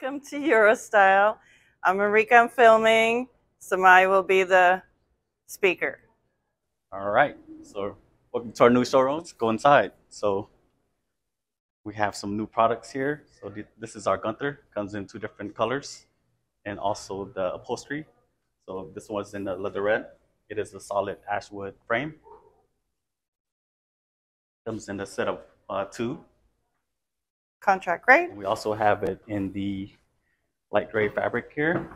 welcome to Eurø Style. I'm Marika, I'm filming. Sommai will be the speaker. All right, so welcome to our new showroom. Let's go inside. So we have some new products here. So this is our Gunther, comes in 2 different colors, and also the upholstery. So this one's in the leather red. It is a solid ashwood frame. Comes in a set of 2. Contract grade. We also have it in the light gray fabric here.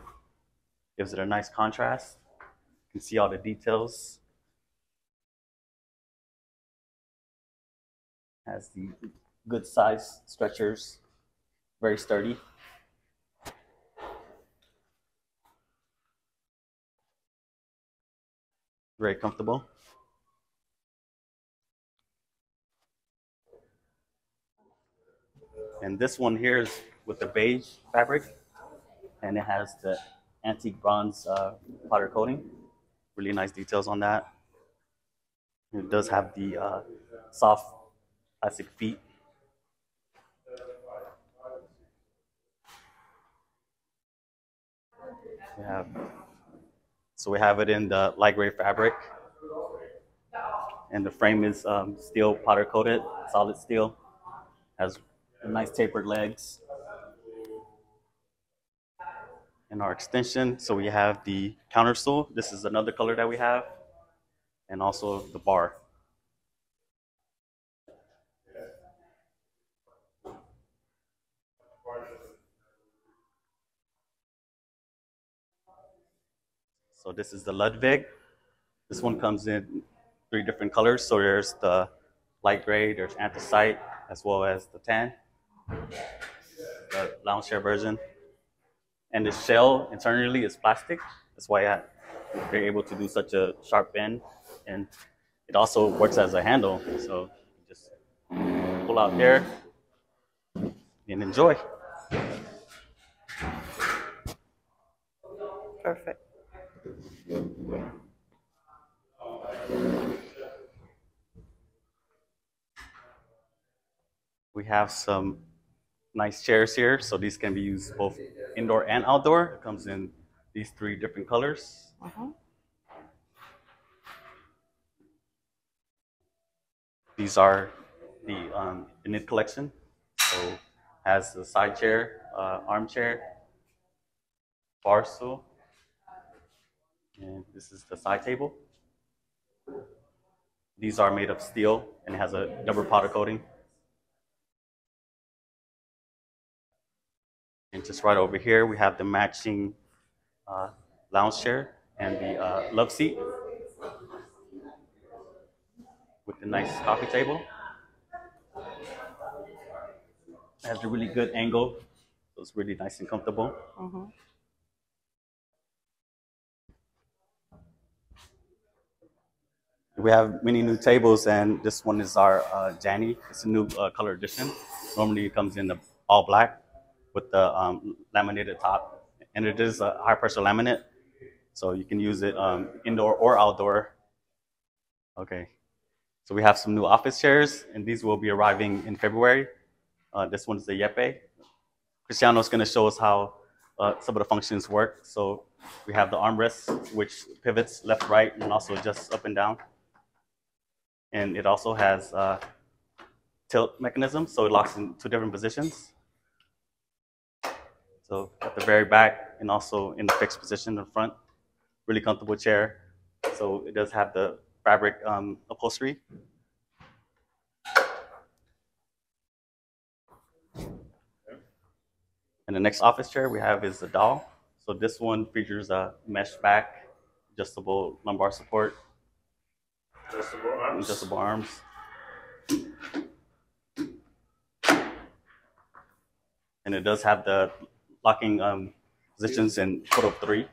Gives it a nice contrast. You can see all the details. Has the good size stretchers, very sturdy. Very comfortable. And this one here is with the beige fabric, and it has the antique bronze powder coating. Really nice details on that. It does have the soft plastic feet. We have it in the light gray fabric, and the frame is steel powder coated, solid steel. Has nice tapered legs. And our extension, so we have the counter stool. This is another color that we have, and also the bar. So this is the Ludwig. This one comes in 3 different colors. So there's the light gray, there's anthracite, as well as the tan, the lounge chair version. And the shell internally is plastic. That's why they're able to do such a sharp bend. And it also works as a handle. So you just pull out there and enjoy. Perfect. We have some nice chairs here. So these can be used both indoor and outdoor. It comes in these 3 different colors. These are the knit collection. So has the side chair, armchair, bar stool, and this is the side table. These are made of steel and has a double powder coating. And just right over here, we have the matching lounge chair and the love seat with the nice coffee table. It has a really good angle, so it's really nice and comfortable. We have many new tables, and this one is our Janny. It's a new color edition. Normally it comes in the all black with the laminated top, and it is a high pressure laminate, so you can use it indoor or outdoor. Okay, so we have some new office chairs, and these will be arriving in February. This one is the Yepe. Cristiano is going to show us how some of the functions work. So we have the armrest, which pivots left, right, and also adjusts up and down. And it also has tilt mechanism, so it locks in 2 different positions. So at the very back and also in the fixed position in the front. Really comfortable chair. So it does have the fabric upholstery. And the next office chair we have is the doll. So this one features a mesh back, adjustable lumbar support, adjustable arms. And it does have the locking positions in total of 3.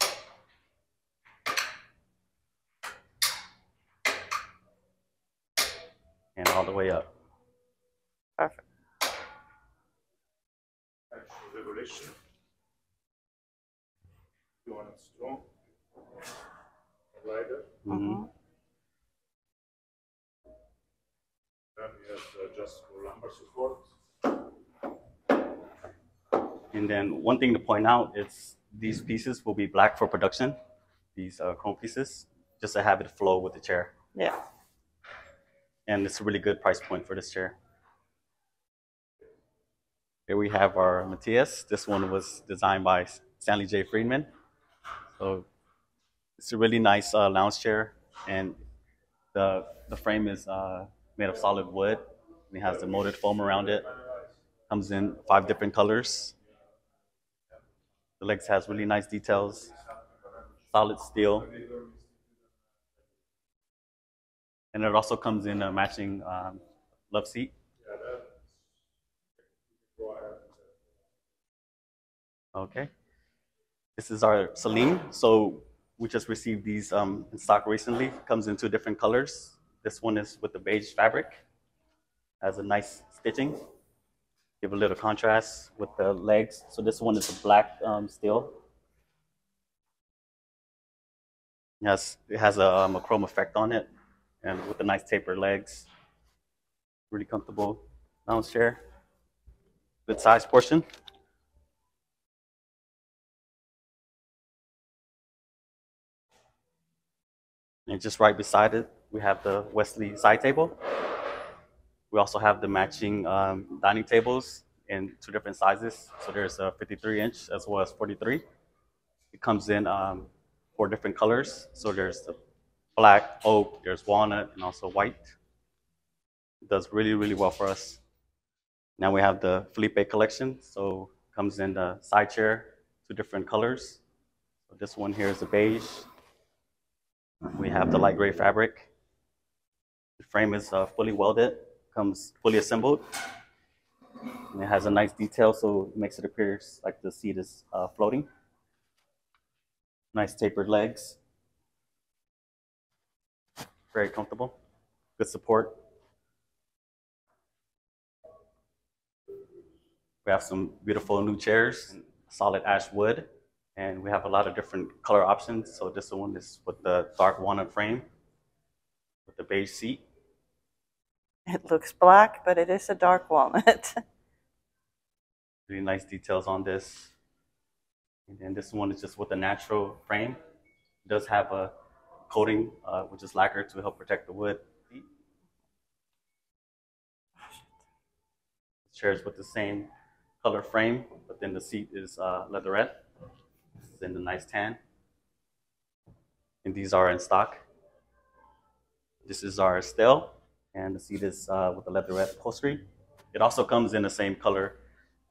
And all the way up. Perfect. Regulation. You want it strong, wider. Then we have the adjustable lumbar support. And then one thing to point out is these pieces will be black for production, these chrome pieces, just to have it flow with the chair. Yeah. And it's a really good price point for this chair. Here we have our Matthias. This one was designed by Stanley J. Friedman. So it's a really nice lounge chair, and the frame is made of solid wood. It has the molded foam around it. Comes in 5 different colors. The legs has really nice details, solid steel. And it also comes in a matching love seat. Okay. This is our Celine. So we just received these in stock recently. Comes in 2 different colors. This one is with the beige fabric. Has a nice stitching. Give a little contrast with the legs. So this one is a black steel. Yes, it has a chrome effect on it, and with the nice tapered legs. Really comfortable lounge chair. Good size portion. And just right beside it, we have the Wesley side table. We also have the matching dining tables in 2 different sizes. So there's a 53-inch as well as 43. It comes in 4 different colors. So there's the black, oak, there's walnut, and also white. It does really, really well for us. Now we have the Felipe collection. So it comes in the side chair, 2 different colors. So this one here is the beige. We have the light gray fabric. The frame is fully welded, comes fully assembled. And it has a nice detail, so it makes it appear like the seat is floating. Nice tapered legs. Very comfortable. Good support. We have some beautiful new chairs, solid ash wood, and we have a lot of different color options. So this one is with the dark walnut frame, with the beige seat. It looks black, but it is a dark walnut. Really nice details on this. And then this one is just with a natural frame. It does have a coating, which is lacquer to help protect the wood. Chairs with the same color frame, but then the seat is leatherette. It's in the nice tan. And these are in stock. This is our Estelle, and the seat is with the leatherette upholstery. It also comes in the same color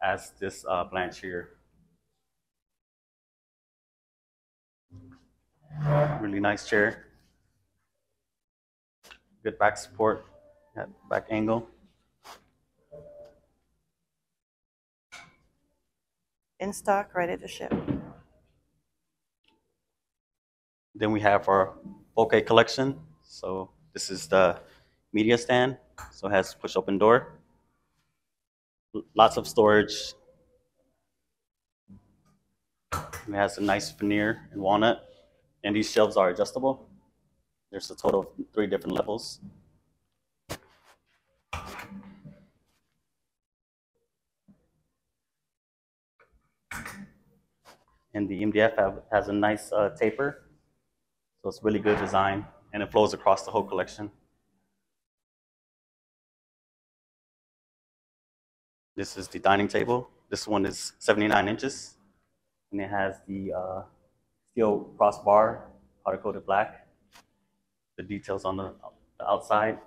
as this Blanche here. Really nice chair. Good back support, back angle. In stock, ready to ship. Then we have our bouquet collection. So this is the media stand. So it has push open door. Lots of storage. It has a nice veneer in walnut. And these shelves are adjustable. There's a total of 3 different levels. And the MDF has a nice taper. So it's really good design, and it flows across the whole collection. This is the dining table. This one is 79 inches, and it has the steel crossbar, powder-coated black. The details on the outside.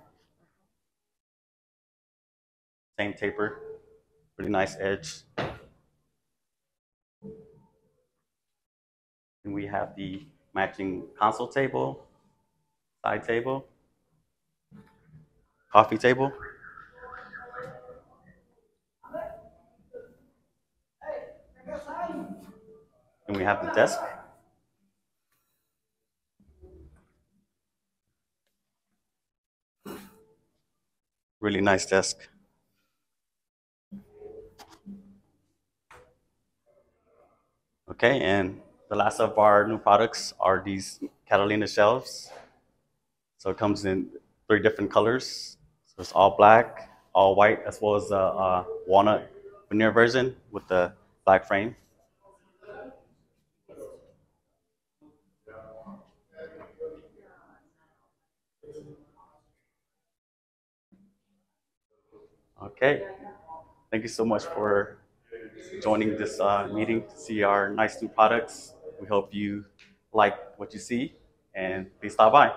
Same taper, really nice edge. And we have the matching console table, side table, coffee table. And we have the desk. Really nice desk. Okay, and the last of our new products are these Catalina shelves. So it comes in 3 different colors. So it's all black, all white, as well as the walnut veneer version with the black frame. Okay, thank you so much for joining this meeting to see our nice new products. We hope you like what you see, and please stop by.